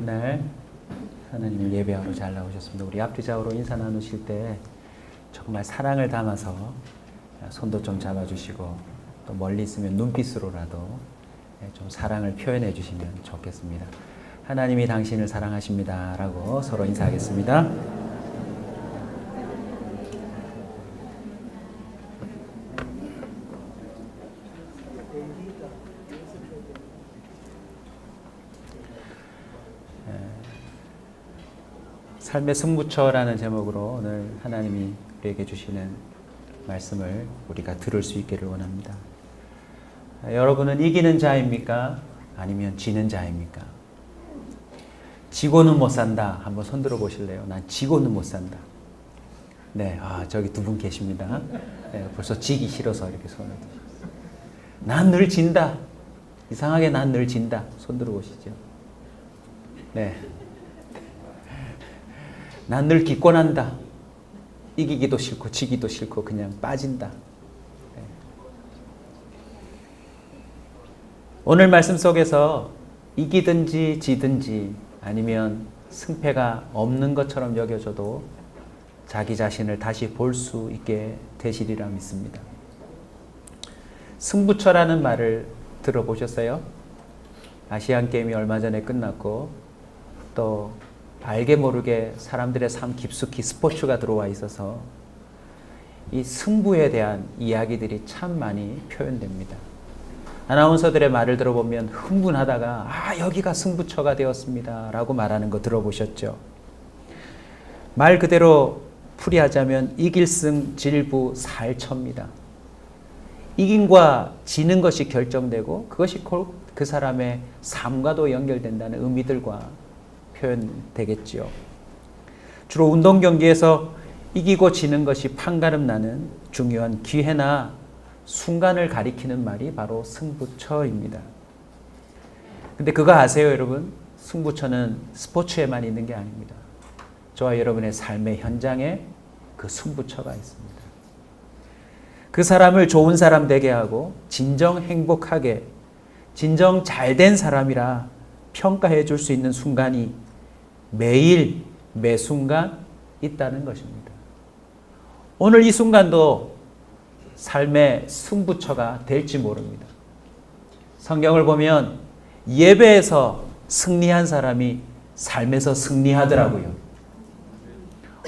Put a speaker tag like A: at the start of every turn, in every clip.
A: 날 하나님을 예배하러 잘 나오셨습니다. 우리 앞뒤 좌우로 인사 나누실 때 정말 사랑을 담아서 손도 좀 잡아주시고 또 멀리 있으면 눈빛으로라도 좀 사랑을 표현해 주시면 좋겠습니다. 하나님이 당신을 사랑하십니다 라고 서로 인사하겠습니다. 삶의 승부처라는 제목으로 오늘 하나님이 우리에게 주시는 말씀을 우리가 들을 수 있기를 원합니다. 여러분은 이기는 자입니까? 아니면 지는 자입니까? 지고는 못 산다. 한번 손 들어 보실래요? 난 지고는 못 산다. 네, 저기 두 분 계십니다. 네, 벌써 지기 싫어서 이렇게 손을 드셨어요. 난 늘 진다. 이상하게 난 늘 진다. 손 들어 보시죠. 네. 난 늘 기권한다. 이기기도 싫고 지기도 싫고 그냥 빠진다. 네. 오늘 말씀 속에서 이기든지 지든지 아니면 승패가 없는 것처럼 여겨져도 자기 자신을 다시 볼 수 있게 되시리라 믿습니다. 승부처라는 말을 들어보셨어요? 아시안게임이 얼마 전에 끝났고 또 알게 모르게 사람들의 삶 깊숙이 스포츠가 들어와 있어서 이 승부에 대한 이야기들이 참 많이 표현됩니다. 아나운서들의 말을 들어보면 흥분하다가 여기가 승부처가 되었습니다 라고 말하는 거 들어보셨죠? 말 그대로 풀이하자면 이길승 질부 살처입니다. 이김과 지는 것이 결정되고 그것이 그 사람의 삶과도 연결된다는 의미들과 표현되겠지요. 주로 운동 경기에서 이기고 지는 것이 판가름 나는 중요한 기회나 순간을 가리키는 말이 바로 승부처입니다. 근데 그거 아세요, 여러분? 승부처는 스포츠에만 있는 게 아닙니다. 저와 여러분의 삶의 현장에 그 승부처가 있습니다. 그 사람을 좋은 사람 되게 하고 진정 행복하게, 진정 잘된 사람이라 평가해 줄 수 있는 순간이 매일, 매 순간 있다는 것입니다. 오늘 이 순간도 삶의 승부처가 될지 모릅니다. 성경을 보면 예배에서 승리한 사람이 삶에서 승리하더라고요.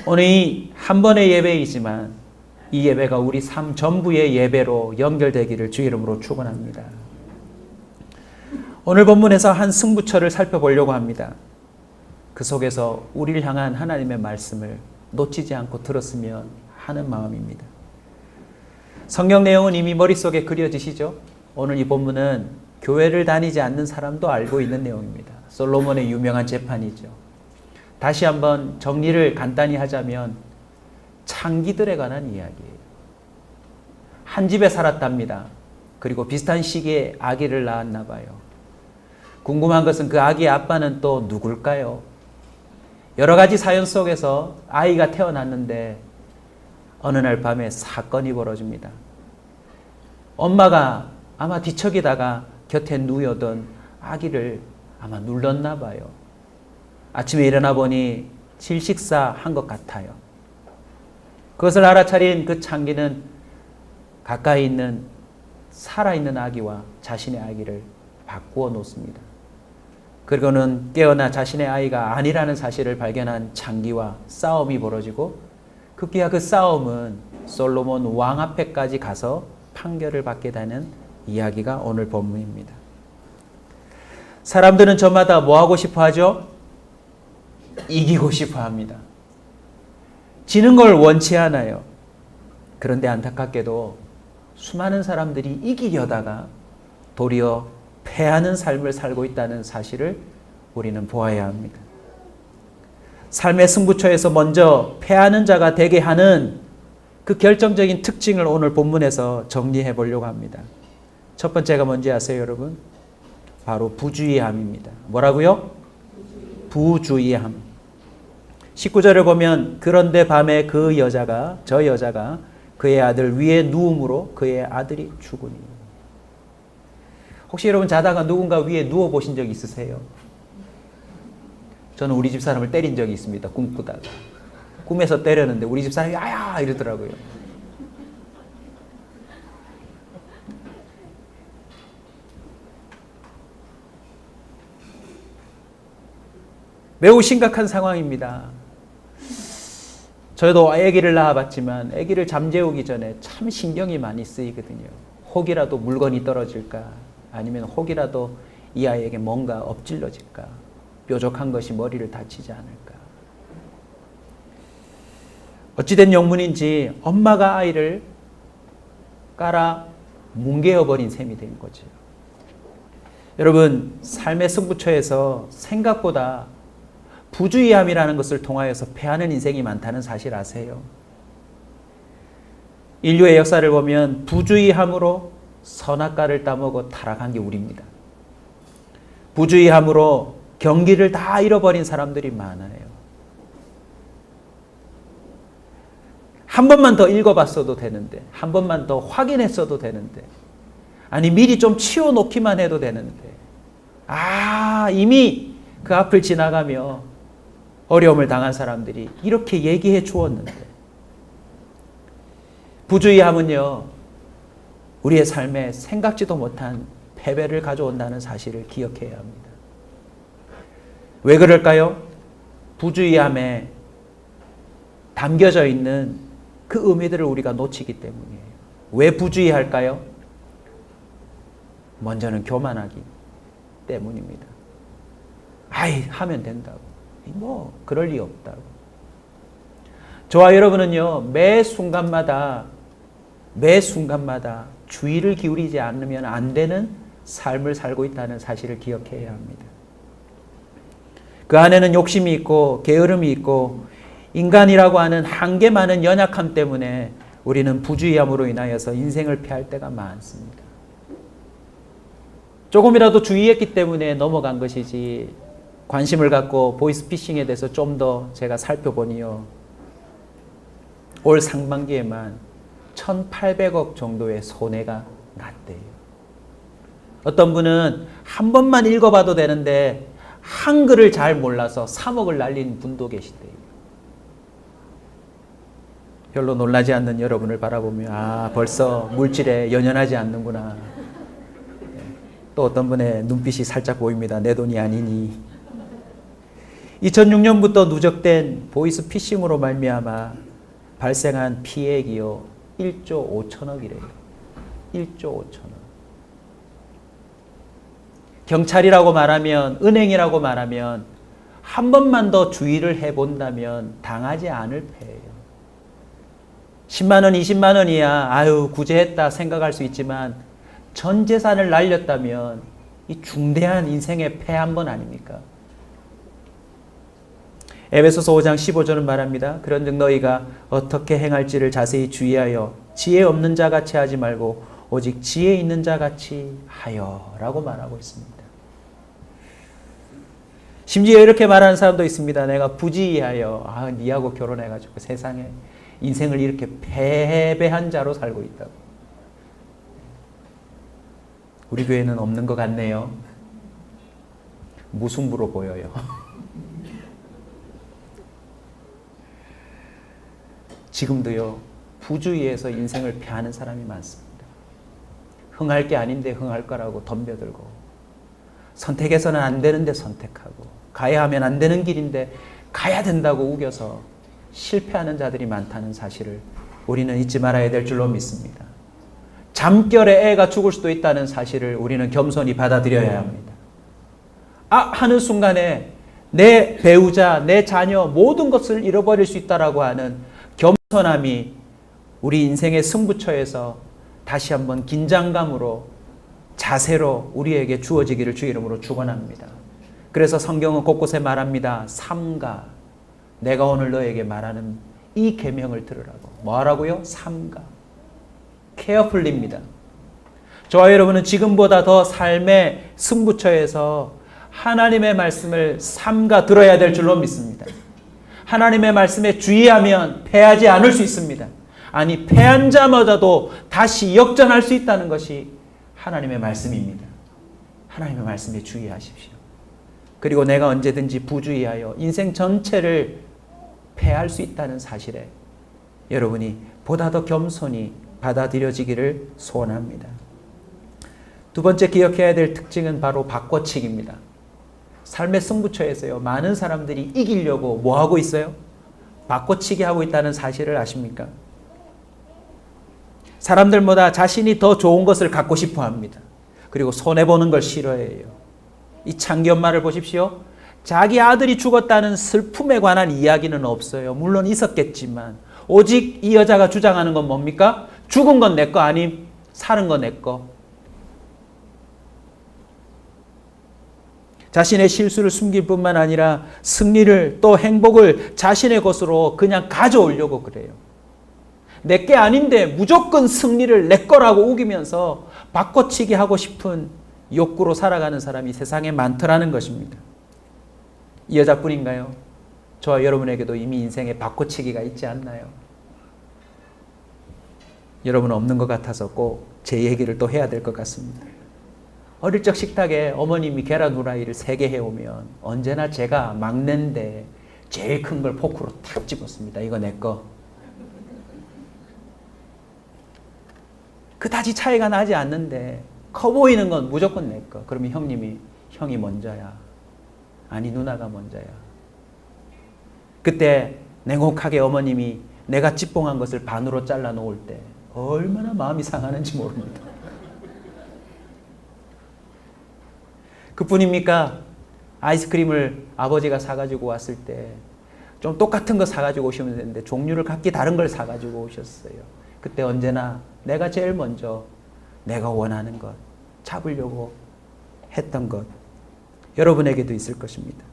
A: 오늘 이 한 번의 예배이지만 이 예배가 우리 삶 전부의 예배로 연결되기를 주 이름으로 축원합니다. 오늘 본문에서 한 승부처를 살펴보려고 합니다. 그 속에서 우리를 향한 하나님의 말씀을 놓치지 않고 들었으면 하는 마음입니다. 성경 내용은 이미 머릿속에 그려지시죠? 오늘 이 본문은 교회를 다니지 않는 사람도 알고 있는 내용입니다. 솔로몬의 유명한 재판이죠. 다시 한번 정리를 간단히 하자면 창기들에 관한 이야기예요. 한 집에 살았답니다. 그리고 비슷한 시기에 아기를 낳았나 봐요. 궁금한 것은 그 아기의 아빠는 또 누굴까요? 여러 가지 사연 속에서 아이가 태어났는데 어느 날 밤에 사건이 벌어집니다. 엄마가 아마 뒤척이다가 곁에 누워던 아기를 아마 눌렀나 봐요. 아침에 일어나 보니 질식사한 것 같아요. 그것을 알아차린 그 창기는 가까이 있는 살아있는 아기와 자신의 아기를 바꾸어 놓습니다. 그리고는 깨어나 자신의 아이가 아니라는 사실을 발견한 창기와 싸움이 벌어지고 급기야 그 싸움은 솔로몬 왕 앞에까지 가서 판결을 받게 되는 이야기가 오늘 본문입니다. 사람들은 저마다 뭐 하고 싶어 하죠? 이기고 싶어 합니다. 지는 걸 원치 않아요. 그런데 안타깝게도 수많은 사람들이 이기려다가 도리어 패하는 삶을 살고 있다는 사실을 우리는 보아야 합니다. 삶의 승부처에서 먼저 패하는 자가 되게 하는 그 결정적인 특징을 오늘 본문에서 정리해 보려고 합니다. 첫 번째가 뭔지 아세요, 여러분? 바로 부주의함입니다. 뭐라고요? 부주의함. 19절을 보면 그런데 밤에 저 여자가 그의 아들 위에 누움으로 그의 아들이 죽으니. 혹시 여러분 자다가 누군가 위에 누워 보신 적 있으세요? 저는 우리 집 사람을 때린 적이 있습니다. 꿈꾸다가. 꿈에서 때렸는데 우리 집 사람이 아야 이러더라고요. 매우 심각한 상황입니다. 저도 아기를 낳아봤지만 아기를 잠재우기 전에 참 신경이 많이 쓰이거든요. 혹이라도 물건이 떨어질까, 아니면 혹이라도 이 아이에게 뭔가 엎질러질까, 뾰족한 것이 머리를 다치지 않을까. 어찌된 영문인지 엄마가 아이를 깔아 뭉개어버린 셈이 된 거죠. 여러분, 삶의 승부처에서 생각보다 부주의함이라는 것을 통하여서 패하는 인생이 많다는 사실 아세요? 인류의 역사를 보면 부주의함으로 선악과를 따먹어 타락한 게 우리입니다. 부주의함으로 경기를 다 잃어버린 사람들이 많아요. 한 번만 더 읽어봤어도 되는데, 한 번만 더 확인했어도 되는데, 아니 미리 좀 치워놓기만 해도 되는데, 이미 그 앞을 지나가며 어려움을 당한 사람들이 이렇게 얘기해 주었는데, 부주의함은요, 우리의 삶에 생각지도 못한 패배를 가져온다는 사실을 기억해야 합니다. 왜 그럴까요? 부주의함에 담겨져 있는 그 의미들을 우리가 놓치기 때문이에요. 왜 부주의할까요? 먼저는 교만하기 때문입니다. 하면 된다고. 그럴 리 없다고. 저와 여러분은요, 매 순간마다 주의를 기울이지 않으면 안 되는 삶을 살고 있다는 사실을 기억해야 합니다. 그 안에는 욕심이 있고 게으름이 있고 인간이라고 하는 한계 많은 연약함 때문에 우리는 부주의함으로 인하여서 인생을 피할 때가 많습니다. 조금이라도 주의했기 때문에 넘어간 것이지, 관심을 갖고 보이스피싱에 대해서 좀 더 제가 살펴보니요, 올 상반기에만 1,800억 정도의 손해가 났대요. 어떤 분은 한 번만 읽어봐도 되는데 한글을 잘 몰라서 3억을 날린 분도 계시대요. 별로 놀라지 않는 여러분을 바라보며 벌써 물질에 연연하지 않는구나. 또 어떤 분의 눈빛이 살짝 보입니다. 내 돈이 아니니. 2006년부터 누적된 보이스피싱으로 말미암아 발생한 피해액이요, 1조 5천억이래요. 1조 5천억. 경찰이라고 말하면, 은행이라고 말하면 한 번만 더 주의를 해본다면 당하지 않을 패예요. 10만 원, 20만 원이야 구제했다 생각할 수 있지만, 전 재산을 날렸다면 이 중대한 인생의 패 한 번 아닙니까? 에베소서 5장 15절은 말합니다. 그런즉 너희가 어떻게 행할지를 자세히 주의하여 지혜 없는 자 같이 하지 말고 오직 지혜 있는 자 같이 하여 라고 말하고 있습니다. 심지어 이렇게 말하는 사람도 있습니다. 내가 부지하여 니하고 결혼해가지고 세상에 인생을 이렇게 패배한 자로 살고 있다고. 우리 교회는 없는 것 같네요. 무승부로 보여요. 지금도요, 부주의에서 인생을 패하는 사람이 많습니다. 흥할 게 아닌데 흥할 거라고 덤벼들고, 선택해서는 안 되는데 선택하고, 가야 하면 안 되는 길인데 가야 된다고 우겨서 실패하는 자들이 많다는 사실을 우리는 잊지 말아야 될 줄로 믿습니다. 잠결에 애가 죽을 수도 있다는 사실을 우리는 겸손히 받아들여야 합니다. 하는 순간에 내 배우자, 내 자녀 모든 것을 잃어버릴 수 있다라고 하는 겸손함이 우리 인생의 승부처에서 다시 한번 긴장감으로, 자세로 우리에게 주어지기를 주의 이름으로 축원합니다. 그래서 성경은 곳곳에 말합니다. 삼가, 내가 오늘 너에게 말하는 이 계명을 들으라고. 뭐하라고요? 삼가. 케어풀리입니다. 저와 여러분은 지금보다 더 삶의 승부처에서 하나님의 말씀을 삼가 들어야 될 줄로 믿습니다. 하나님의 말씀에 주의하면 패하지 않을 수 있습니다. 아니, 패한 자마저도 다시 역전할 수 있다는 것이 하나님의 말씀입니다. 하나님의 말씀에 주의하십시오. 그리고 내가 언제든지 부주의하여 인생 전체를 패할 수 있다는 사실에 여러분이 보다 더 겸손히 받아들여지기를 소원합니다. 두 번째 기억해야 될 특징은 바로 바꿔치기입니다. 삶의 승부처에서요, 많은 사람들이 이기려고 뭐 하고 있어요? 바꿔치기 하고 있다는 사실을 아십니까? 사람들보다 자신이 더 좋은 것을 갖고 싶어 합니다. 그리고 손해보는 걸 싫어해요. 이 창기 엄마를 보십시오. 자기 아들이 죽었다는 슬픔에 관한 이야기는 없어요. 물론 있었겠지만 오직 이 여자가 주장하는 건 뭡니까? 죽은 건 내 거 아님, 사는 건 내 거. 자신의 실수를 숨길 뿐만 아니라 승리를 또 행복을 자신의 것으로 그냥 가져오려고 그래요. 내게 아닌데 무조건 승리를 내 거라고 우기면서 바꿔치기 하고 싶은 욕구로 살아가는 사람이 세상에 많더라는 것입니다. 이 여자뿐인가요? 저와 여러분에게도 이미 인생에 바꿔치기가 있지 않나요? 여러분 없는 것 같아서 꼭 제 얘기를 또 해야 될 것 같습니다. 어릴 적 식탁에 어머님이 계란 후라이를 3개 해오면 언제나 제가 막내인데 제일 큰 걸 포크로 탁 집었습니다. 이거 내 거. 그다지 차이가 나지 않는데 커 보이는 건 무조건 내 거. 그러면 형이 먼저야. 아니 누나가 먼저야. 그때 냉혹하게 어머님이 내가 찌뽕한 것을 반으로 잘라 놓을 때 얼마나 마음이 상하는지 모릅니다. 그뿐입니까? 아이스크림을 아버지가 사가지고 왔을 때 좀 똑같은 거 사가지고 오시면 되는데 종류를 각기 다른 걸 사가지고 오셨어요. 그때 언제나 내가 제일 먼저 내가 원하는 것 잡으려고 했던 것 여러분에게도 있을 것입니다.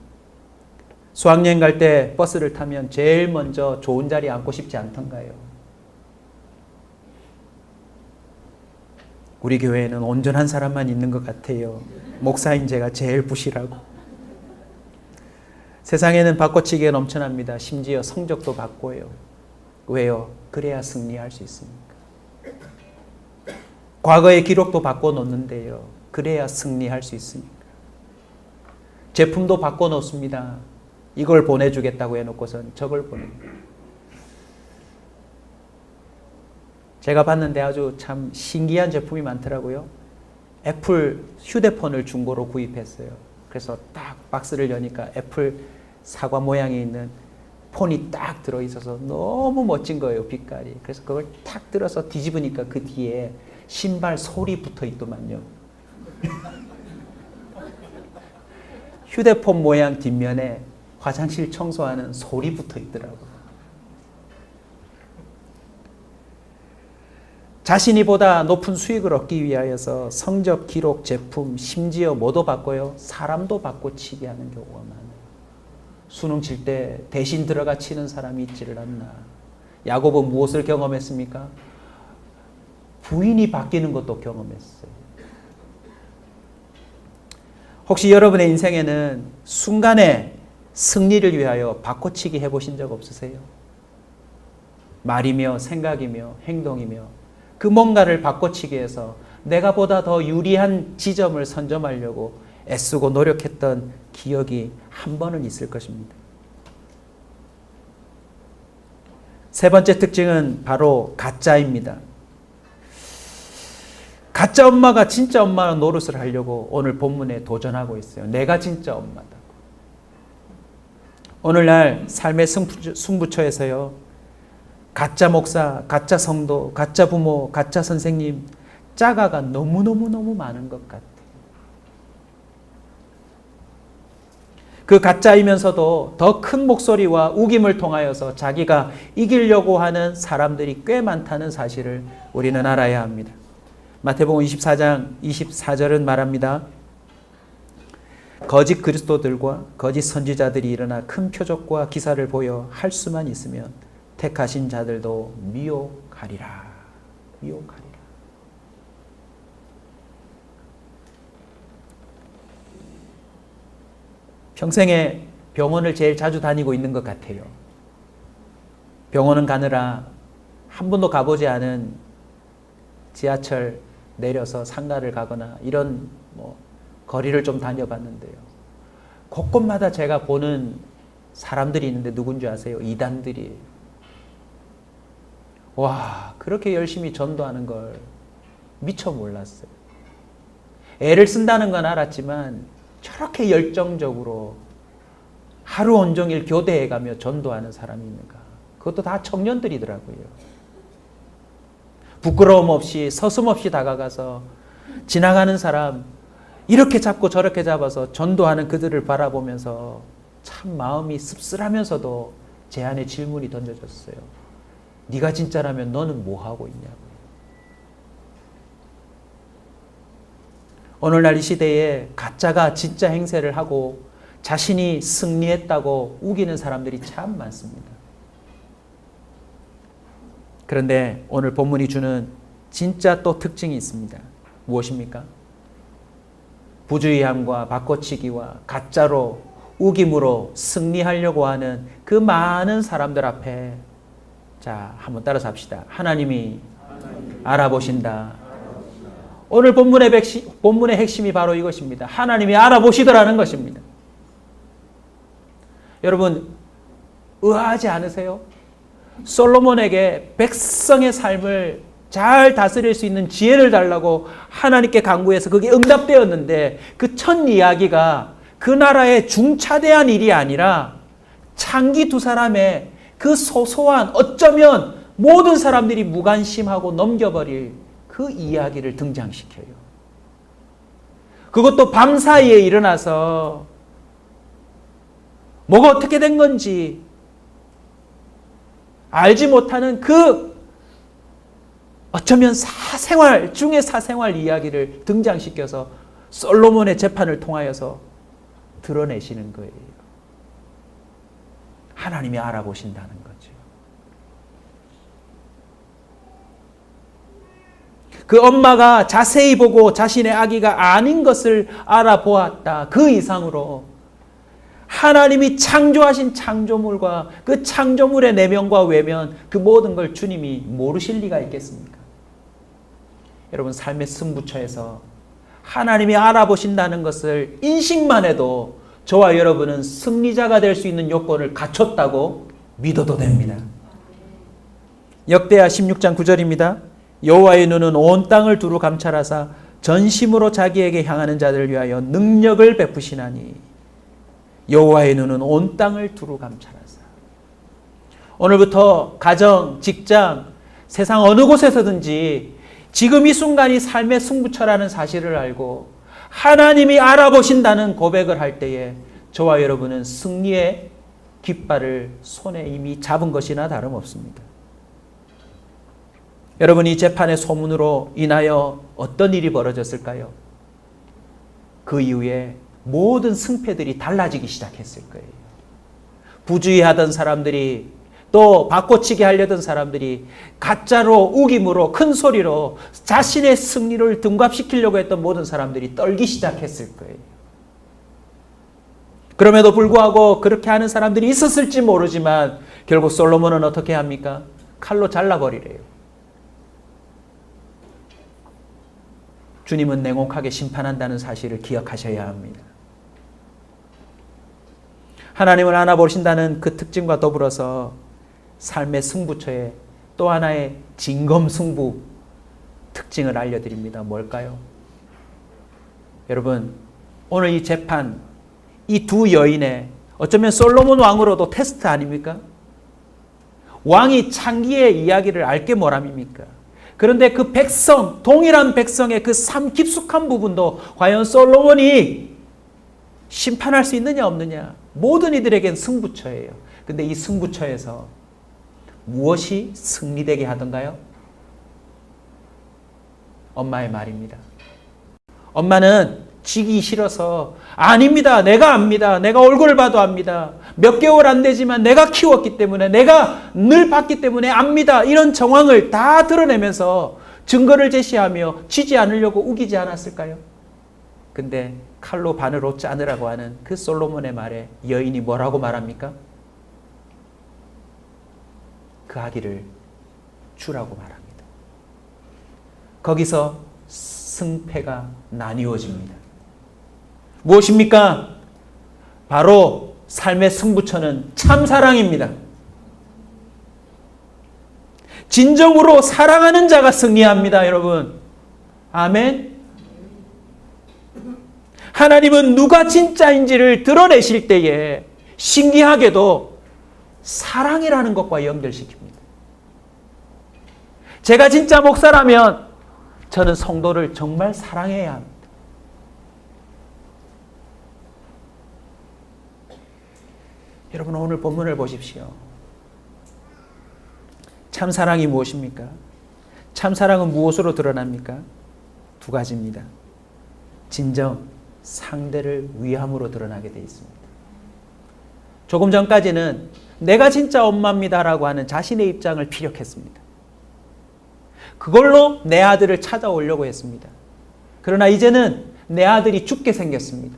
A: 수학여행 갈 때 버스를 타면 제일 먼저 좋은 자리에 앉고 싶지 않던가요? 우리 교회에는 온전한 사람만 있는 것 같아요. 목사인 제가 제일 부실하고. 세상에는 바꿔치기가 넘쳐납니다. 심지어 성적도 바꿔요. 왜요? 그래야 승리할 수 있습니까? 과거의 기록도 바꿔놓는데요. 그래야 승리할 수 있습니까? 제품도 바꿔놓습니다. 이걸 보내주겠다고 해놓고선 저걸 보냅니다. 제가 봤는데 아주 참 신기한 제품이 많더라고요. 애플 휴대폰을 중고로 구입했어요. 그래서 딱 박스를 여니까 애플 사과 모양이 있는 폰이 딱 들어있어서 너무 멋진 거예요, 빛깔이. 그래서 그걸 탁 들어서 뒤집으니까 그 뒤에 신발 솔이 붙어 있더만요. 휴대폰 모양 뒷면에 화장실 청소하는 솔이 붙어 있더라고요. 자신이 보다 높은 수익을 얻기 위하여서 성적, 기록, 제품, 심지어 뭐도 바꿔요? 사람도 바꿔치기 하는 경우가 많아요. 수능 칠 때 대신 들어가 치는 사람이 있지를 않나. 야곱은 무엇을 경험했습니까? 부인이 바뀌는 것도 경험했어요. 혹시 여러분의 인생에는 순간에 승리를 위하여 바꿔치기 해보신 적 없으세요? 말이며 생각이며 행동이며 그 뭔가를 바꿔치기 해서 내가 보다 더 유리한 지점을 선점하려고 애쓰고 노력했던 기억이 한 번은 있을 것입니다. 세 번째 특징은 바로 가짜입니다. 가짜 엄마가 진짜 엄마 노릇을 하려고 오늘 본문에 도전하고 있어요. 내가 진짜 엄마다. 오늘날 삶의 승부처에서요. 가짜 목사, 가짜 성도, 가짜 부모, 가짜 선생님, 짜가가 너무너무 많은 것 같아요. 그 가짜이면서도 더 큰 목소리와 우김을 통하여서 자기가 이기려고 하는 사람들이 꽤 많다는 사실을 우리는 알아야 합니다. 마태복음 24장 24절은 말합니다. 거짓 그리스도들과 거짓 선지자들이 일어나 큰 표적과 기사를 보여 할 수만 있으면 택하신 자들도 미혹하리라. 미혹하리라. 평생에 병원을 제일 자주 다니고 있는 것 같아요. 병원은 가느라 한 번도 가보지 않은 지하철 내려서 상가를 가거나 이런 거리를 좀 다녀봤는데요. 곳곳마다 제가 보는 사람들이 있는데 누군지 아세요? 이단들이에요. 와, 그렇게 열심히 전도하는 걸 미처 몰랐어요. 애를 쓴다는 건 알았지만 저렇게 열정적으로 하루 온종일 교대해가며 전도하는 사람이 있는가. 그것도 다 청년들이더라고요. 부끄러움 없이 서슴없이 다가가서 지나가는 사람 이렇게 잡고 저렇게 잡아서 전도하는 그들을 바라보면서 참 마음이 씁쓸하면서도 제 안에 질문이 던져졌어요. 네가 진짜라면 너는 뭐 하고 있냐고요. 오늘날 이 시대에 가짜가 진짜 행세를 하고 자신이 승리했다고 우기는 사람들이 참 많습니다. 그런데 오늘 본문이 주는 진짜 또 특징이 있습니다. 무엇입니까? 부주의함과 바꿔치기와 가짜로 우김으로 승리하려고 하는 그 많은 사람들 앞에 자, 한번 따라서 합시다. 하나님이 알아보신다. 오늘 본문의 핵심이 바로 이것입니다. 하나님이 알아보시더라는 것입니다. 여러분, 의아하지 않으세요? 솔로몬에게 백성의 삶을 잘 다스릴 수 있는 지혜를 달라고 하나님께 간구해서 그게 응답되었는데 그 첫 이야기가 그 나라의 중차대한 일이 아니라 창기 두 사람의 그 소소한 어쩌면 모든 사람들이 무관심하고 넘겨버릴 그 이야기를 등장시켜요. 그것도 밤사이에 일어나서 뭐가 어떻게 된 건지 알지 못하는 그 어쩌면 사생활 중의 사생활 이야기를 등장시켜서 솔로몬의 재판을 통하여서 드러내시는 거예요. 하나님이 알아보신다는 거죠. 그 엄마가 자세히 보고 자신의 아기가 아닌 것을 알아보았다. 그 이상으로 하나님이 창조하신 창조물과 그 창조물의 내면과 외면 그 모든 걸 주님이 모르실 리가 있겠습니까? 여러분, 삶의 승부처에서 하나님이 알아보신다는 것을 인식만 해도 저와 여러분은 승리자가 될 수 있는 요건을 갖췄다고 믿어도 됩니다. 역대하 16장 9절입니다. 여호와의 눈은 온 땅을 두루 감찰하사 전심으로 자기에게 향하는 자들을 위하여 능력을 베푸시나니 여호와의 눈은 온 땅을 두루 감찰하사. 오늘부터 가정, 직장, 세상 어느 곳에서든지 지금 이 순간이 삶의 승부처라는 사실을 알고 하나님이 알아보신다는 고백을 할 때에 저와 여러분은 승리의 깃발을 손에 이미 잡은 것이나 다름없습니다. 여러분, 이 재판의 소문으로 인하여 어떤 일이 벌어졌을까요? 그 이후에 모든 승패들이 달라지기 시작했을 거예요. 부주의하던 사람들이 또 바꿔치기 하려던 사람들이 가짜로 우김으로 큰 소리로 자신의 승리를 등갑시키려고 했던 모든 사람들이 떨기 시작했을 거예요. 그럼에도 불구하고 그렇게 하는 사람들이 있었을지 모르지만 결국 솔로몬은 어떻게 합니까? 칼로 잘라버리래요. 주님은 냉혹하게 심판한다는 사실을 기억하셔야 합니다. 하나님을 알아보신다는 그 특징과 더불어서 삶의 승부처에 또 하나의 진검승부 특징을 알려드립니다. 뭘까요? 여러분, 오늘 이 재판, 이 두 여인의 어쩌면 솔로몬 왕으로도 테스트 아닙니까? 왕이 창기의 이야기를 알게 뭐람입니까? 그런데 그 백성, 동일한 백성의 그 삶 깊숙한 부분도 과연 솔로몬이 심판할 수 있느냐 없느냐, 모든 이들에겐 승부처예요. 근데 이 승부처에서 무엇이 승리되게 하던가요? 엄마의 말입니다. 엄마는 지기 싫어서 아닙니다. 내가 압니다. 내가 얼굴을 봐도 압니다. 몇 개월 안 되지만 내가 키웠기 때문에, 내가 늘 봤기 때문에 압니다. 이런 정황을 다 드러내면서 증거를 제시하며 지지 않으려고 우기지 않았을까요? 근데 칼로 바늘로 짜느라고 하는 그 솔로몬의 말에 여인이 뭐라고 말합니까? 그 아기를 주라고 말합니다. 거기서 승패가 나뉘어집니다. 무엇입니까? 바로 삶의 승부처는 참사랑입니다. 진정으로 사랑하는 자가 승리합니다, 여러분. 아멘. 하나님은 누가 진짜인지를 드러내실 때에 신기하게도 사랑이라는 것과 연결시킵니다. 제가 진짜 목사라면 저는 성도를 정말 사랑해야 합니다. 여러분, 오늘 본문을 보십시오. 참사랑이 무엇입니까? 참사랑은 무엇으로 드러납니까? 두 가지입니다. 진정, 상대를 위함으로 드러나게 되어 있습니다. 조금 전까지는 내가 진짜 엄마입니다라고 하는 자신의 입장을 피력했습니다. 그걸로 내 아들을 찾아오려고 했습니다. 그러나 이제는 내 아들이 죽게 생겼습니다.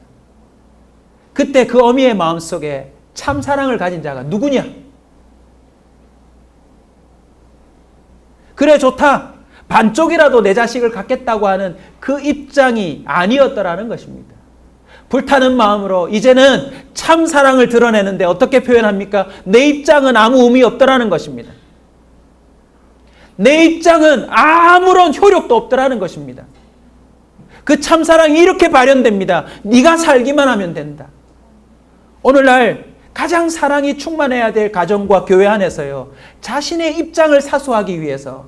A: 그때 그 어미의 마음속에 참사랑을 가진 자가 누구냐? 그래, 좋다. 반쪽이라도 내 자식을 갖겠다고 하는 그 입장이 아니었더라는 것입니다. 불타는 마음으로 이제는 참사랑을 드러내는데 어떻게 표현합니까? 내 입장은 아무 의미 없더라는 것입니다. 내 입장은 아무런 효력도 없더라는 것입니다. 그 참사랑이 이렇게 발현됩니다. 네가 살기만 하면 된다. 오늘날 가장 사랑이 충만해야 될 가정과 교회 안에서요, 자신의 입장을 사수하기 위해서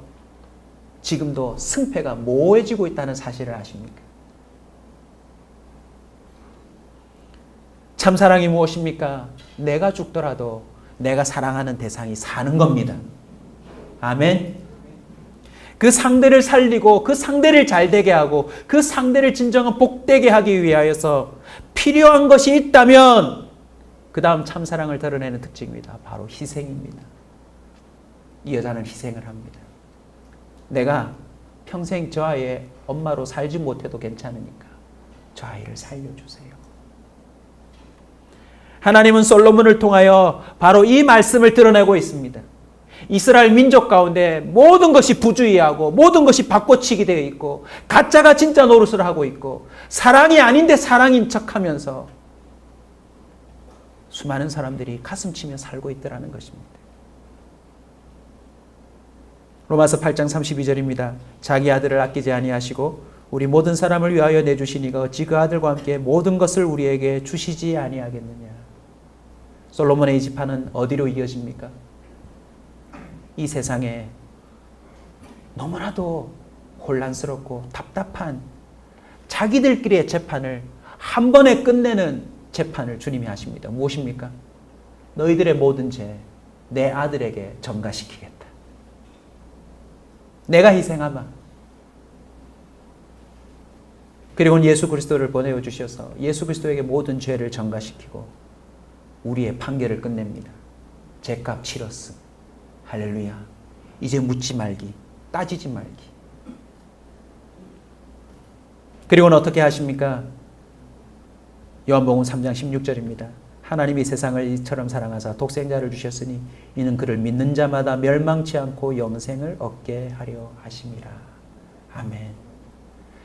A: 지금도 승패가 모호해지고 있다는 사실을 아십니까? 참사랑이 무엇입니까? 내가 죽더라도 내가 사랑하는 대상이 사는 겁니다. 아멘. 그 상대를 살리고 그 상대를 잘되게 하고 그 상대를 진정한 복되게 하기 위하여서 필요한 것이 있다면 그 다음 참사랑을 드러내는 특징입니다. 바로 희생입니다. 이 여자는 희생을 합니다. 내가 평생 저 아이의 엄마로 살지 못해도 괜찮으니까 저 아이를 살려주세요. 하나님은 솔로몬을 통하여 바로 이 말씀을 드러내고 있습니다. 이스라엘 민족 가운데 모든 것이 부주의하고 모든 것이 바꿔치기 되어 있고 가짜가 진짜 노릇을 하고 있고 사랑이 아닌데 사랑인 척하면서 수많은 사람들이 가슴치며 살고 있더라는 것입니다. 로마서 8장 32절입니다. 자기 아들을 아끼지 아니하시고 우리 모든 사람을 위하여 내주시니가 어찌 그 아들과 함께 모든 것을 우리에게 주시지 아니하겠느냐. 솔로몬의 이 지파는 어디로 이어집니까? 이 세상에 너무나도 혼란스럽고 답답한 자기들끼리의 재판을 한 번에 끝내는 재판을 주님이 하십니다. 무엇입니까? 너희들의 모든 죄 내 아들에게 전가시키겠다. 내가 희생하마. 그리고는 예수 그리스도를 보내어 주셔서 예수 그리스도에게 모든 죄를 전가시키고 우리의 판결을 끝냅니다. 죄값 치렀음. 할렐루야. 이제 묻지 말기, 따지지 말기. 그리고는 어떻게 하십니까? 요한복음 3장 16절입니다. 하나님이 세상을 이처럼 사랑하사 독생자를 주셨으니 이는 그를 믿는 자마다 멸망치 않고 영생을 얻게 하려 하심이라. 아멘.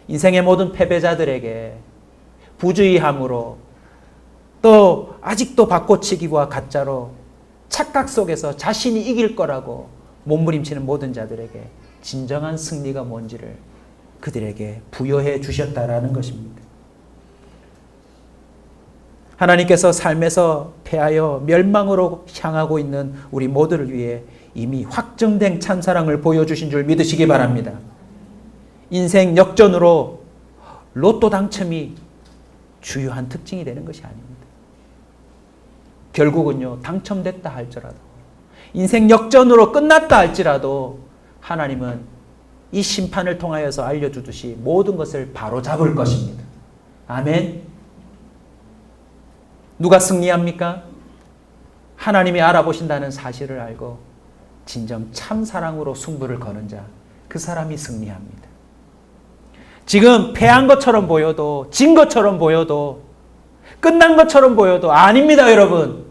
A: 인생의 모든 패배자들에게 부주의함으로 또 아직도 바꿔치기와 가짜로 착각 속에서 자신이 이길 거라고 몸부림치는 모든 자들에게 진정한 승리가 뭔지를 그들에게 부여해 주셨다라는 것입니다. 하나님께서 삶에서 패하여 멸망으로 향하고 있는 우리 모두를 위해 이미 확정된 찬사랑을 보여주신 줄 믿으시기 바랍니다. 인생 역전으로 로또 당첨이 주요한 특징이 되는 것이 아닙니다. 결국은요, 당첨됐다 할지라도 인생 역전으로 끝났다 할지라도 하나님은 이 심판을 통하여서 알려주듯이 모든 것을 바로잡을 것입니다. 아멘. 누가 승리합니까? 하나님이 알아보신다는 사실을 알고 진정 참사랑으로 승부를 거는 자, 그 사람이 승리합니다. 지금 패한 것처럼 보여도, 진 것처럼 보여도, 끝난 것처럼 보여도 아닙니다, 여러분.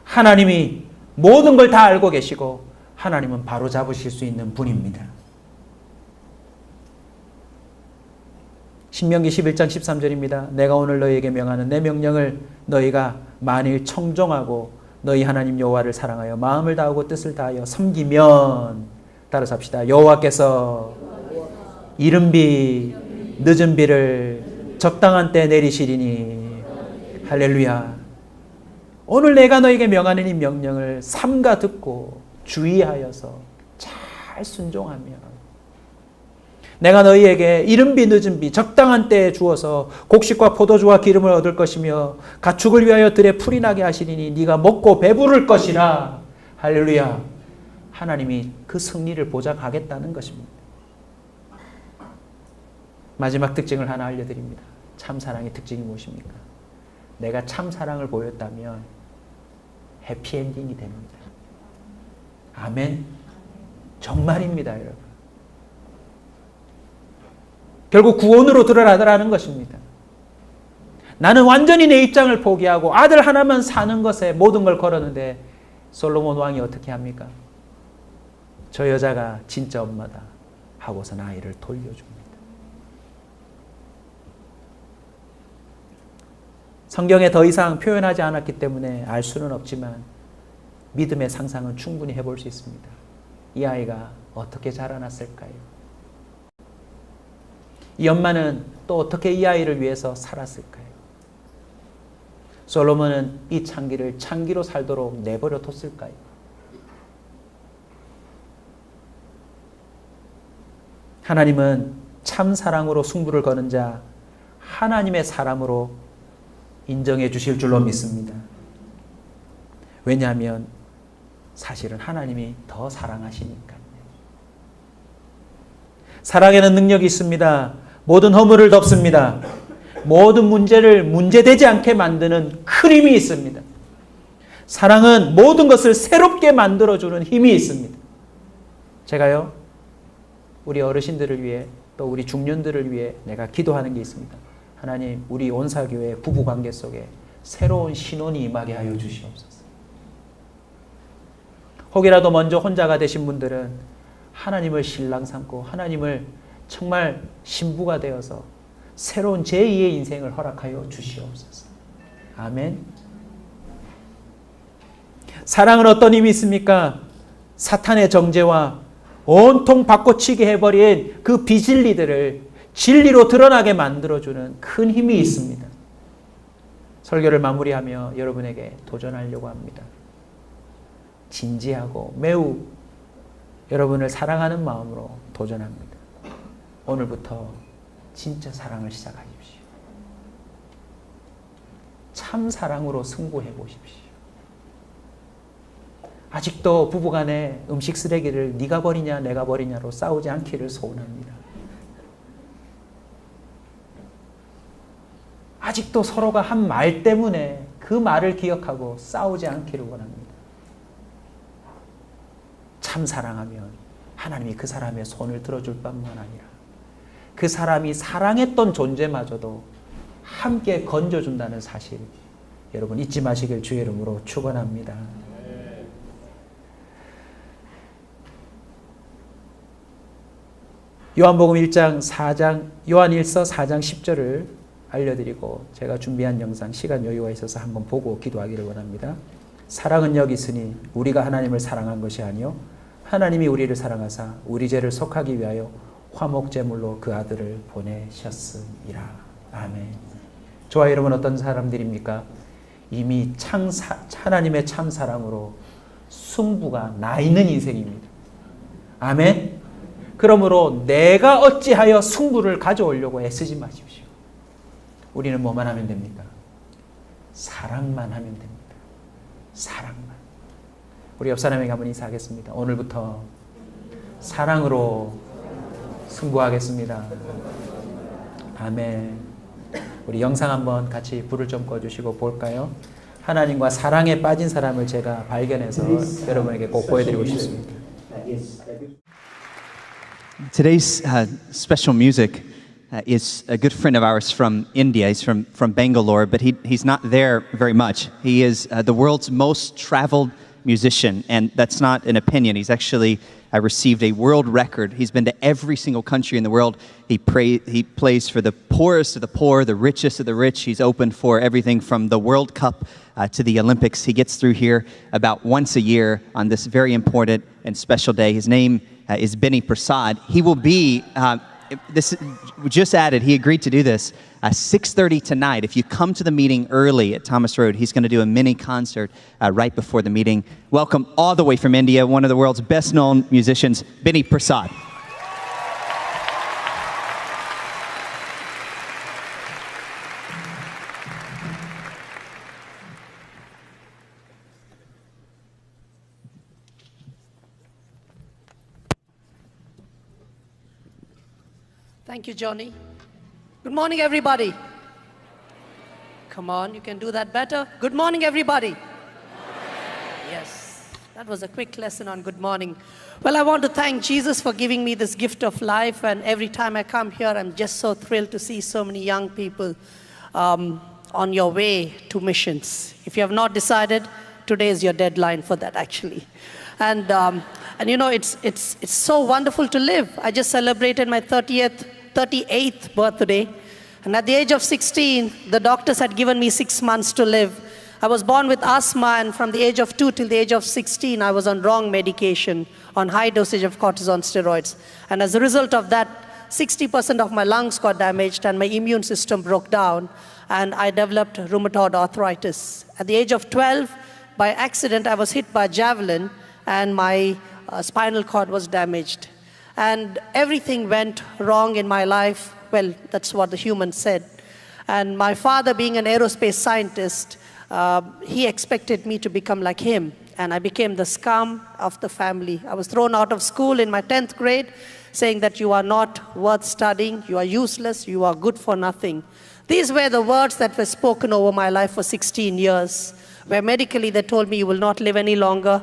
A: 하나님이 모든 걸 다 알고 계시고 하나님은 바로잡으실 수 있는 분입니다. 신명기 11장 13절입니다. 내가 오늘 너희에게 명하는 내 명령을 너희가 만일 청종하고 너희 하나님 여호와를 사랑하여 마음을 다하고 뜻을 다하여 섬기면 따라서 합시다. 여호와께서 이른 비 늦은 비를 적당한 때 내리시리니 할렐루야. 오늘 내가 너에게 명하는 이 명령을 삼가 듣고 주의하여서 잘 순종하면 내가 너희에게 이른 비 늦은 비 적당한 때에 주어서 곡식과 포도주와 기름을 얻을 것이며 가축을 위하여 들에 풀이 나게 하시리니 네가 먹고 배부를 것이라. 할렐루야. 하나님이 그 승리를 보장하겠다는 것입니다. 마지막 특징을 하나 알려드립니다. 참사랑의 특징이 무엇입니까? 내가 참사랑을 보였다면 해피엔딩이 됩니다. 아멘. 정말입니다, 여러분. 결국 구원으로 드러나더라는 것입니다. 나는 완전히 내 입장을 포기하고 아들 하나만 사는 것에 모든 걸 걸었는데 솔로몬 왕이 어떻게 합니까? 저 여자가 진짜 엄마다 하고서 아이를 돌려줍니다. 성경에 더 이상 표현하지 않았기 때문에 알 수는 없지만 믿음의 상상은 충분히 해볼 수 있습니다. 이 아이가 어떻게 자라났을까요? 이 엄마는 또 어떻게 이 아이를 위해서 살았을까요? 솔로몬은 이 창기를 창기로 살도록 내버려 뒀을까요? 하나님은 참 사랑으로 승부를 거는 자 하나님의 사람으로 인정해 주실 줄로 믿습니다. 왜냐하면 사실은 하나님이 더 사랑하시니까요. 사랑에는 능력이 있습니다. 모든 허물을 덮습니다. 모든 문제를 문제되지 않게 만드는 큰 힘이 있습니다. 사랑은 모든 것을 새롭게 만들어주는 힘이 있습니다. 제가요, 우리 어르신들을 위해 또 우리 중년들을 위해 내가 기도하는 게 있습니다. 하나님, 우리 온사교회 부부관계 속에 새로운 신혼이 임하게 하여 주시옵소서. 혹이라도 먼저 혼자가 되신 분들은 하나님을 신랑 삼고 하나님을 정말 신부가 되어서 새로운 제2의 인생을 허락하여 주시옵소서. 아멘. 사랑은 어떤 힘이 있습니까? 사탄의 정죄와 온통 바꿔치기 해버린 그 비진리들을 진리로 드러나게 만들어주는 큰 힘이 있습니다. 설교를 마무리하며 여러분에게 도전하려고 합니다. 진지하고 매우 여러분을 사랑하는 마음으로 도전합니다. 오늘부터 진짜 사랑을 시작하십시오. 참 사랑으로 승부해 보십시오. 아직도 부부간에 음식 쓰레기를 네가 버리냐 내가 버리냐로 싸우지 않기를 소원합니다. 아직도 서로가 한 말 때문에 그 말을 기억하고 싸우지 않기를 원합니다. 참 사랑하면 하나님이 그 사람의 손을 들어줄 뿐만 아니라 그 사람이 사랑했던 존재마저도 함께 건져준다는 사실, 여러분 잊지 마시길 주의 이름으로 축원합니다. 요한복음 1장 4장 요한일서 4장 10절을 알려드리고 제가 준비한 영상 시간 여유가 있어서 한번 보고 기도하기를 원합니다. 사랑은 여기 있으니 우리가 하나님을 사랑한 것이 아니요 하나님이 우리를 사랑하사 우리 죄를 속하기 위하여 화목제물로 그 아들을 보내셨음이라. 아멘. 저와 여러분 어떤 사람들입니까? 이미 하나님의 참사랑으로 승부가 나 있는 인생입니다. 아멘. 그러므로 내가 어찌하여 승부를 가져오려고 애쓰지 마십시오. 우리는 뭐만 하면 됩니까? 사랑만 하면 됩니다. 사랑만. 우리 옆 사람에게 한번 인사하겠습니다. 오늘부터 사랑으로 승부하겠습니다. 아멘. 우리 영상 한번 같이 불을 좀 꺼주시고 볼까요? 하나님과 사랑에 빠진 사람을 제가 발견해서 여러분에게 꼭 보여드리고 싶습니다.
B: Today's special music is a good friend of ours from India. He's from Bangalore, but he's not there very much. He is the world's most traveled musician, and that's not an opinion. He's actually received a world record. He's been to every single country in the world. He plays for the poorest of the poor, the richest of the rich. He's open for everything from the World Cup to the Olympics. He gets through here about once a year on this very important and special day. His name is Benny Prasad. He will be, this just added, he agreed to do this, 6:30 tonight. If you come to the meeting early at Thomas Road, he's going to do a mini concert right before the meeting. Welcome all the way from India, one of the world's best known musicians, Benny Prasad.
C: Thank you, Johnny. Good morning, everybody. Come on, you can do that better. Good morning, everybody. Yes, that was a quick lesson on good morning. Well, I want to thank Jesus for giving me this gift of life, and every time I come here, I'm just so thrilled to see so many young people on your way to missions. If you have not decided, today is your deadline for that, actually. And you know, it's so wonderful to live. I just celebrated my 38th birthday. And at the age of 16, the doctors had given me 6 months to live. I was born with asthma, and from the age of 2 till the age of 16, I was on wrong medication, on high dosage of cortisone steroids. And as a result of that, 60% of my lungs got damaged and my immune system broke down, and I developed rheumatoid arthritis. At the age of 12, by accident, I was hit by a javelin, and my spinal cord was damaged. And everything went wrong in my life. Well, that's what the humans said. And my father, being an aerospace scientist, he expected me to become like him. And I became the scum of the family. I was thrown out of school in my 10th grade, saying that you are not worth studying, you are useless, you are good for nothing. These were the words that were spoken over my life for 16 years, where medically they told me you will not live any longer.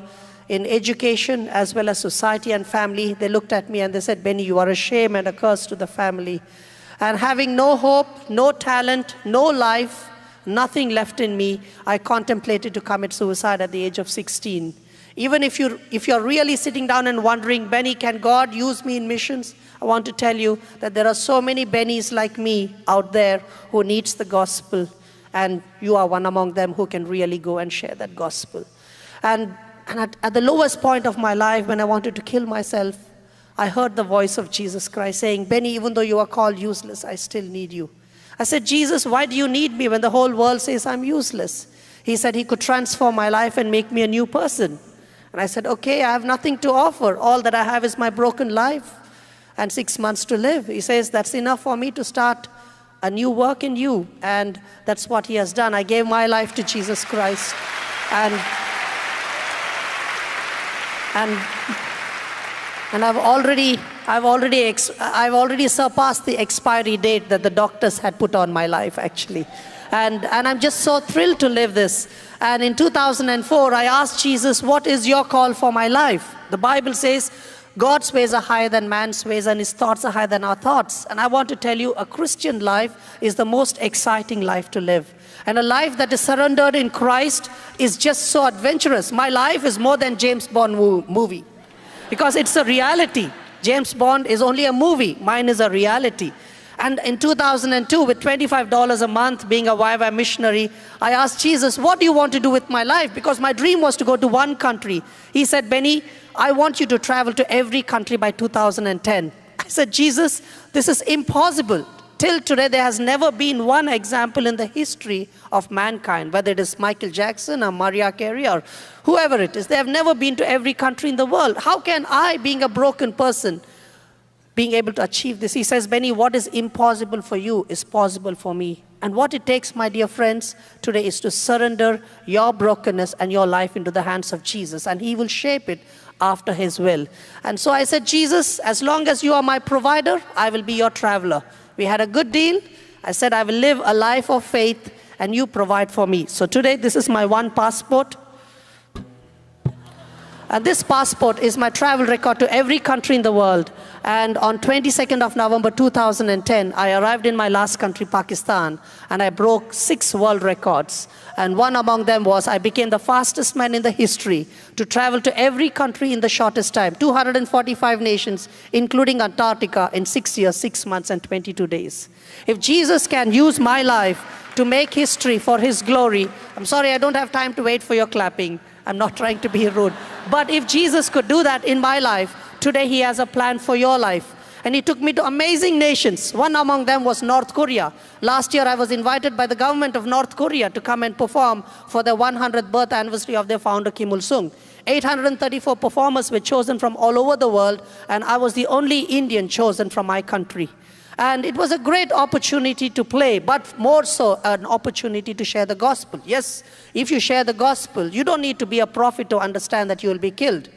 C: In education, as well as society and family, they looked at me and they said, Benny, you are a shame and a curse to the family. And having no hope, no talent, no life, nothing left in me, I contemplated to commit suicide at the age of 16. Even if you're really sitting down and wondering, Benny, can God use me in missions? I want to tell you that there are so many Bennys like me out there who needs the gospel, and you are one among them who can really go and share that gospel. And at the lowest point of my life, when I wanted to kill myself, I heard the voice of Jesus Christ saying, Benny, even though you are called useless, I still need you. I said, Jesus, why do you need me when the whole world says I'm useless? He said he could transform my life and make me a new person. And I said, okay, I have nothing to offer. All that I have is my broken life and 6 months to live. He says, that's enough for me to start a new work in you. And that's what he has done. I gave my life to Jesus Christ. And I've already surpassed the expiry date that the doctors had put on my life, actually. And I'm just so thrilled to live this. And in 2004, I asked Jesus, what is your call for my life? The Bible says, God's ways are higher than man's ways, and his thoughts are higher than our thoughts. And I want to tell you, a Christian life is the most exciting life to live. And a life that is surrendered in Christ is just so adventurous. My life is more than James Bond movie, because it's a reality. James Bond is only a movie. Mine is a reality. And in 2002, with $25 a month, being a YWAM missionary, I asked Jesus, what do you want to do with my life? Because my dream was to go to one country. He said, Benny, I want you to travel to every country by 2010. I said, Jesus, this is impossible. Till today, there has never been one example in the history of mankind, whether it is Michael Jackson or Mariah Carey or whoever it is. They have never been to every country in the world. How can I, being a broken person, being able to achieve this? He says, Benny, what is impossible for you is possible for me. And what it takes, my dear friends, today is to surrender your brokenness and your life into the hands of Jesus, and he will shape it after his will. And so I said, Jesus, as long as you are my provider, I will be your traveler. We had a good deal. I said, I will live a life of faith, and you provide for me. So today, this is my one passport. And this passport is my travel record to every country in the world. And on 22nd of November 2010, I arrived in my last country, Pakistan, and I broke 6 world records. And one among them was I became the fastest man in the history to travel to every country in the shortest time, 245 nations, including Antarctica, in 6 years, 6 months, and 22 days. If Jesus can use my life to make history for his glory, I'm sorry, I don't have time to wait for your clapping. I'm not trying to be rude. But if Jesus could do that in my life, today he has a plan for your life. And he took me to amazing nations. One among them was North Korea. Last year I was invited by the government of North Korea to come and perform for the 100th birth anniversary of their founder Kim Il-sung. 834 performers were chosen from all over the world, and I was the only Indian chosen from my country. And it was a great opportunity to play, but more so an opportunity to share the gospel. Yes, if you share the gospel, you don't need to be a prophet to understand that you will be killed.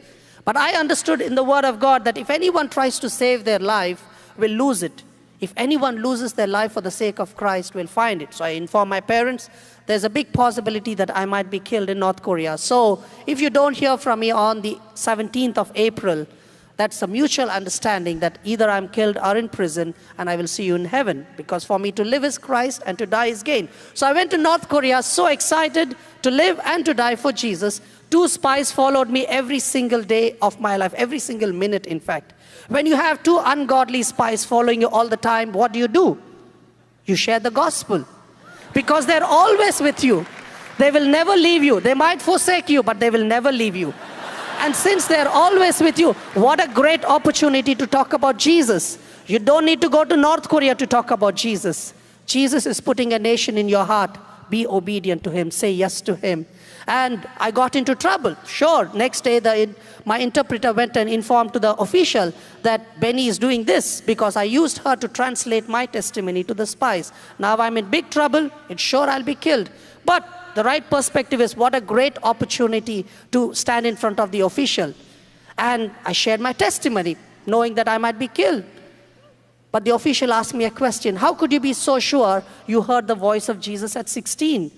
C: But I understood in the word of God that if anyone tries to save their life, will lose it. If anyone loses their life for the sake of Christ, will find it. So I informed my parents, there's a big possibility that I might be killed in North Korea. So if you don't hear from me on the 17th of April, that's a mutual understanding that either I'm killed or in prison, and I will see you in heaven. Because for me to live is Christ and to die is gain. So I went to North Korea so excited to live and to die for Jesus. 2 spies followed me every single day of my life, every single minute in fact. When you have 2 ungodly spies following you all the time, what do? You share the gospel. Because they're always with you. They will never leave you. They might forsake you, but they will never leave you. And since they're always with you, what a great opportunity to talk about Jesus. You don't need to go to North Korea to talk about Jesus. Jesus is putting a nation in your heart. Be obedient to him. Say yes to him. And I got into trouble. Sure, next day my interpreter went and informed to the official that Benny is doing this because I used her to translate my testimony to the spies. Now I'm in big trouble. It's sure I'll be killed. But the right perspective is what a great opportunity to stand in front of the official. And I shared my testimony, knowing that I might be killed. But the official asked me a question. How could you be so sure you heard the voice of Jesus at 16?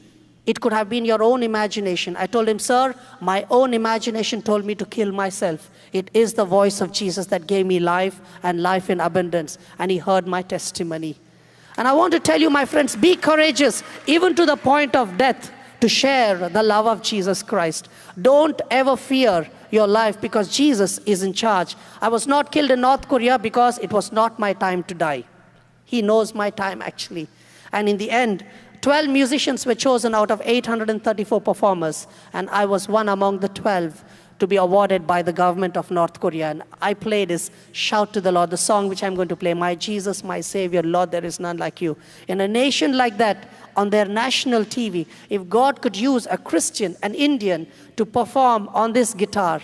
C: It could have been your own imagination. I told him, sir, my own imagination told me to kill myself. It is the voice of Jesus that gave me life and life in abundance. And he heard my testimony. And I want to tell you, my friends, be courageous, even to the point of death, to share the love of Jesus Christ. Don't ever fear your life because Jesus is in charge. I was not killed in North Korea because it was not my time to die. He knows my time actually. And in the end, 12 musicians were chosen out of 834 performers, and I was one among the 12 to be awarded by the government of North Korea. And I played is Shout to the Lord, the song which I'm going to play, My Jesus, My Savior, Lord, there is none like you. In a nation like that, on their national TV, if God could use a Christian, an Indian, to perform on this guitar,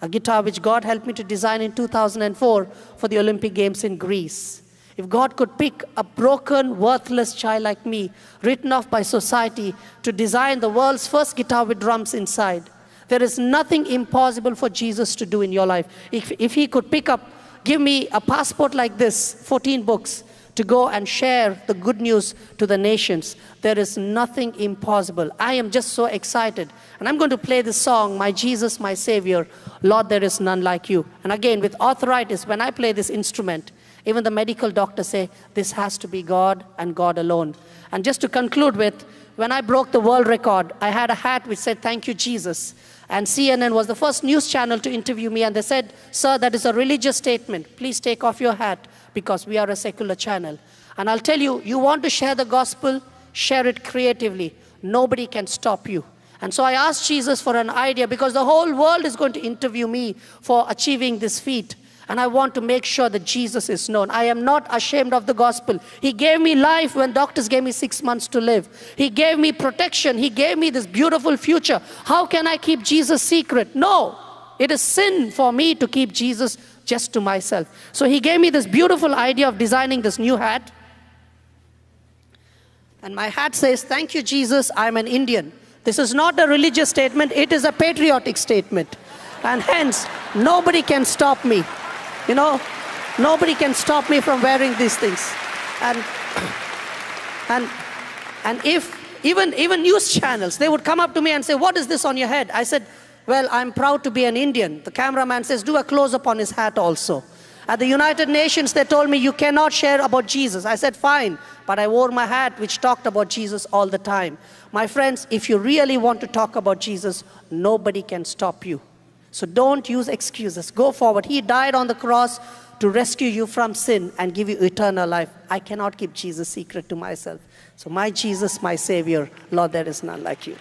C: a guitar which God helped me to design in 2004 for the Olympic Games in Greece. If God could pick a broken, worthless child like me, written off by society, to design the world's first guitar with drums inside, there is nothing impossible for Jesus to do in your life. If he could give me a passport like this, 14 books, to go and share the good news to the nations, there is nothing impossible. I am just so excited. And I'm going to play this song, My Jesus, My Savior, Lord, there is none like you. And again, with arthritis, when I play this instrument, even the medical doctors say, this has to be God and God alone. And just to conclude with, when I broke the world record, I had a hat which said, thank you, Jesus. And CNN was the first news channel to interview me, and they said, sir, that is a religious statement. Please take off your hat because we are a secular channel. And I'll tell you, you want to share the gospel, share it creatively. Nobody can stop you. And so I asked Jesus for an idea because the whole world is going to interview me for achieving this feat. And I want to make sure that Jesus is known. I am not ashamed of the gospel. He gave me life when doctors gave me 6 months to live. He gave me protection. He gave me this beautiful future. How can I keep Jesus secret? No, it is sin for me to keep Jesus just to myself. So he gave me this beautiful idea of designing this new hat. And my hat says, thank you, Jesus, I'm an Indian. This is not a religious statement. It is a patriotic statement. And hence, nobody can stop me. You know, nobody can stop me from wearing these things. And if even news channels, they would come up to me and say, what is this on your head? I said, well, I'm proud to be an Indian. The cameraman says, do a close-up on his hat also. At the United Nations, they told me, you cannot share about Jesus. I said, fine, but I wore my hat which talked about Jesus all the time. My friends, if you really want to talk about Jesus, nobody can stop you. So don't use excuses. Go forward. He died on the cross to rescue you from sin and give you eternal life. I cannot keep Jesus' secret to myself. So my Jesus, my Savior, Lord, there is none like you.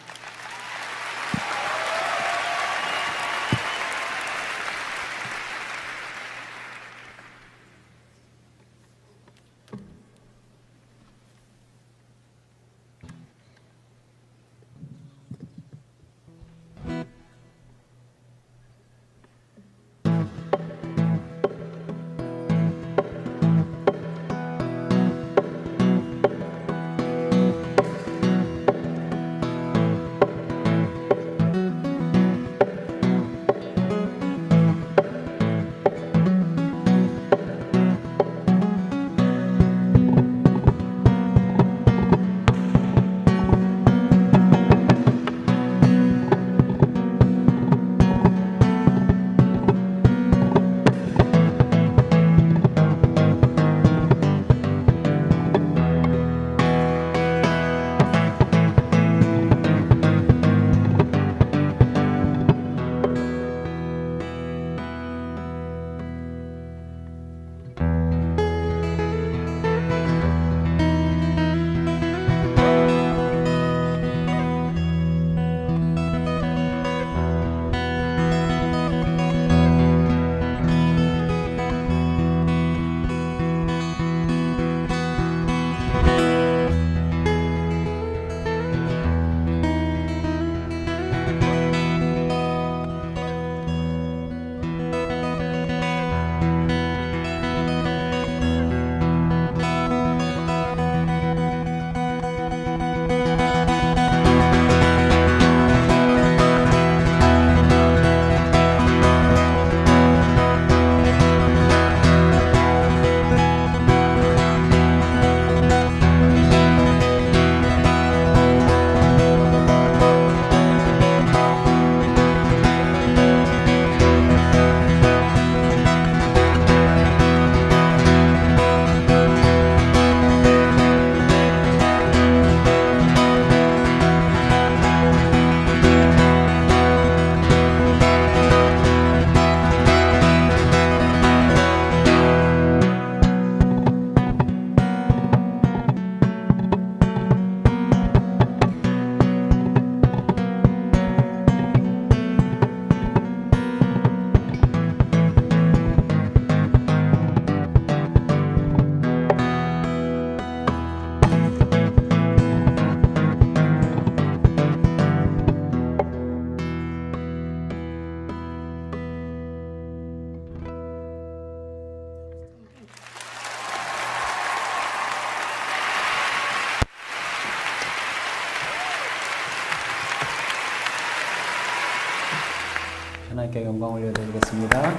A: 하나님께 영광 올려드리겠습니다.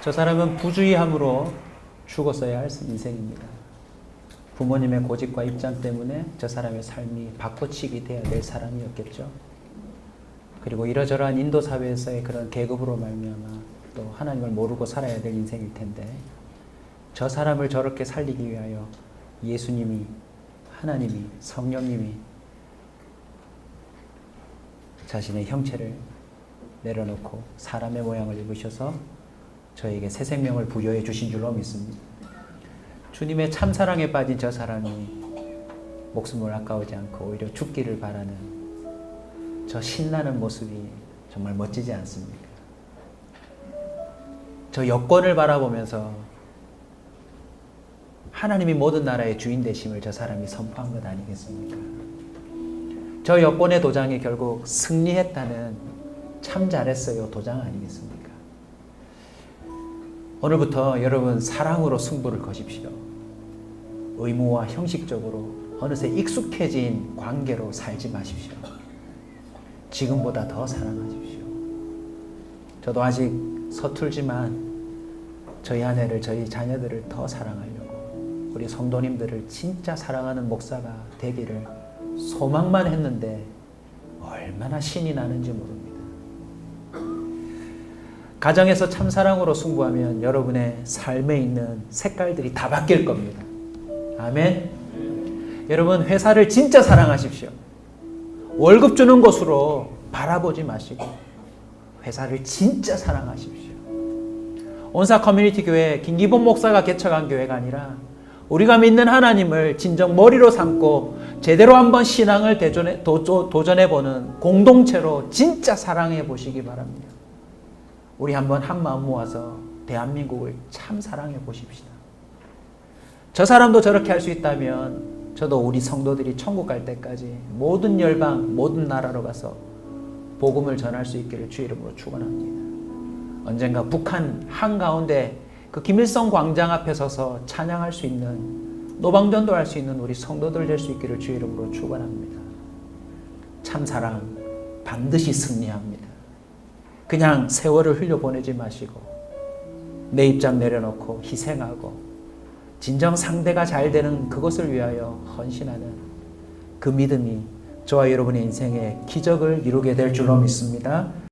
A: 저 사람은 부주의함으로 죽었어야 할 인생입니다. 부모님의 고집과 입장 때문에 저 사람의 삶이 바꿔치기 돼야 될 사람이었겠죠. 그리고 이러저러한 인도 사회에서의 그런 계급으로 말미암아 또 하나님을 모르고 살아야 될 인생일 텐데 저 사람을 저렇게 살리기 위하여 예수님이, 하나님이, 성령님이 자신의 형체를 내려놓고 사람의 모양을 입으셔서 저에게 새 생명을 부여해 주신 줄로 믿습니다. 주님의 참사랑에 빠진 저 사람이 목숨을 아까우지 않고 오히려 죽기를 바라는 저 신나는 모습이 정말 멋지지 않습니까? 저 여권을 바라보면서 하나님이 모든 나라의 주인 되심을 저 사람이 선포한 것 아니겠습니까? 저 여권의 도장이 결국 승리했다는 참 잘했어요 도장 아니겠습니까? 오늘부터 여러분 사랑으로 승부를 거십시오. 의무와 형식적으로 어느새 익숙해진 관계로 살지 마십시오. 지금보다 더 사랑하십시오. 저도 아직 서툴지만 저희 아내를, 저희 자녀들을 더 사랑하려고 우리 성도님들을 진짜 사랑하는 목사가 되기를 소망만 했는데 얼마나 신이 나는지 모릅니다. 가정에서 참사랑으로 승부하면 여러분의 삶에 있는 색깔들이 다 바뀔 겁니다. 아멘. 여러분, 회사를 진짜 사랑하십시오. 월급 주는 곳으로 바라보지 마시고 회사를 진짜 사랑하십시오. 온사 커뮤니티 교회 김기본 목사가 개척한 교회가 아니라 우리가 믿는 하나님을 진정 머리로 삼고 제대로 한번 신앙을 도전해보는 공동체로 진짜 사랑해 보시기 바랍니다. 우리 한번 한 마음 모아서 대한민국을 참 사랑해 보십시다. 저 사람도 저렇게 할 수 있다면 저도 우리 성도들이 천국 갈 때까지 모든 열방, 모든 나라로 가서 복음을 전할 수 있기를 주 이름으로 축원합니다. 언젠가 북한 한가운데 그 김일성 광장 앞에 서서 찬양할 수 있는, 노방전도 할 수 있는 우리 성도들 될 수 있기를 주 이름으로 축원합니다. 참 사랑 반드시 승리합니다. 그냥 세월을 흘려보내지 마시고 내 입장 내려놓고 희생하고 진정 상대가 잘 되는 그것을 위하여 헌신하는 그 믿음이 저와 여러분의 인생에 기적을 이루게 될 줄로 믿습니다.